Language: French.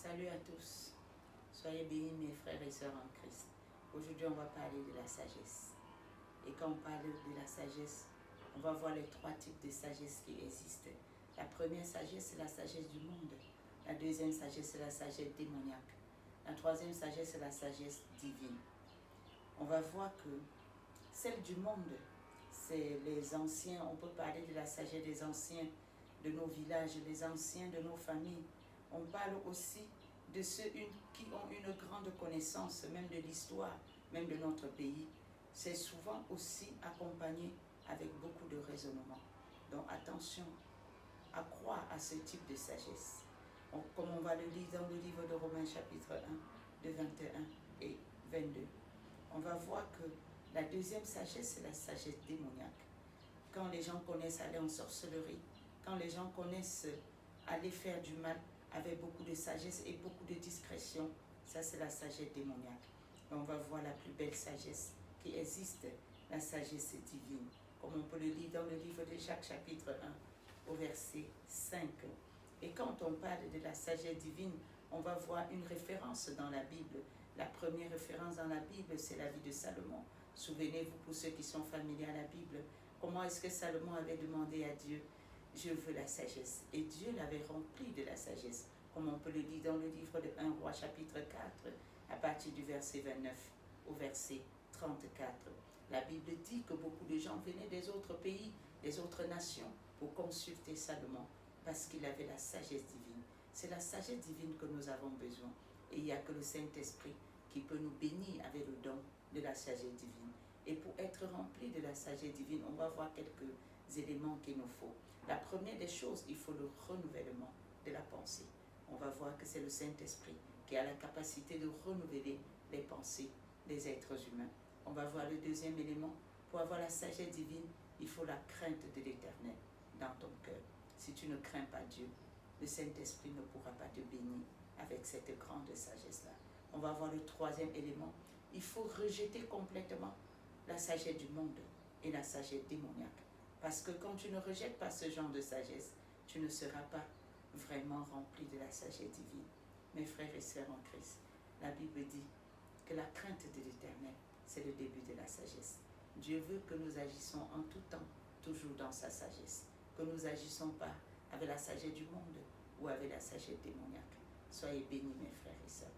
Salut à tous. Soyez bénis mes frères et sœurs en Christ. Aujourd'hui, on va parler de la sagesse. Et quand on parle de la sagesse, on va voir les trois types de sagesse qui existent. La première sagesse, c'est la sagesse du monde. La deuxième sagesse, c'est la sagesse démoniaque. La troisième sagesse, c'est la sagesse divine. On va voir que celle du monde, c'est les anciens. On peut parler de la sagesse des anciens de nos villages, les anciens de nos familles. On parle aussi de ceux qui ont une grande connaissance, même de l'histoire, même de notre pays. C'est souvent aussi accompagné avec beaucoup de raisonnement. Donc attention à croire à ce type de sagesse. Comme on va le lire dans le livre de Romains chapitre 1, de 21 et 22. On va voir que la deuxième sagesse, c'est la sagesse démoniaque. Quand les gens connaissent aller en sorcellerie, quand les gens connaissent aller faire du mal avec beaucoup de sagesse et beaucoup de discrétion, ça c'est la sagesse démoniaque. Et on va voir la plus belle sagesse qui existe, la sagesse divine, comme on peut le lire dans le livre de Jacques chapitre 1 au verset 5. Et quand on parle de la sagesse divine, on va voir une référence dans la Bible. La première référence dans la Bible, c'est la vie de Salomon. Souvenez-vous, pour ceux qui sont familiers à la Bible, comment est-ce que Salomon avait demandé à Dieu: je veux la sagesse. Et Dieu l'avait rempli de la sagesse, comme on peut le lire dans le livre de 1 Roi chapitre 4, à partir du verset 29 au verset 34. La Bible dit que beaucoup de gens venaient des autres pays, des autres nations, pour consulter Salomon, parce qu'il avait la sagesse divine. C'est la sagesse divine que nous avons besoin. Et il n'y a que le Saint-Esprit qui peut nous bénir avec le don de la sagesse divine. Et pour être rempli de la sagesse divine, on va voir quelques éléments qu'il nous faut. La première des choses, il faut le renouvellement de la pensée. On va voir que c'est le Saint-Esprit qui a la capacité de renouveler les pensées des êtres humains. On va voir le deuxième élément. Pour avoir la sagesse divine, il faut la crainte de l'Éternel dans ton cœur. Si tu ne crains pas Dieu, le Saint-Esprit ne pourra pas te bénir avec cette grande sagesse-là. On va voir le troisième élément. Il faut rejeter complètement la sagesse du monde et la sagesse démoniaque. Parce que quand tu ne rejettes pas ce genre de sagesse, tu ne seras pas vraiment rempli de la sagesse divine. Mes frères et sœurs en Christ, la Bible dit que la crainte de l'Éternel, c'est le début de la sagesse. Dieu veut que nous agissons en tout temps, toujours dans sa sagesse. Que nous n'agissons pas avec la sagesse du monde ou avec la sagesse démoniaque. Soyez bénis, mes frères et sœurs.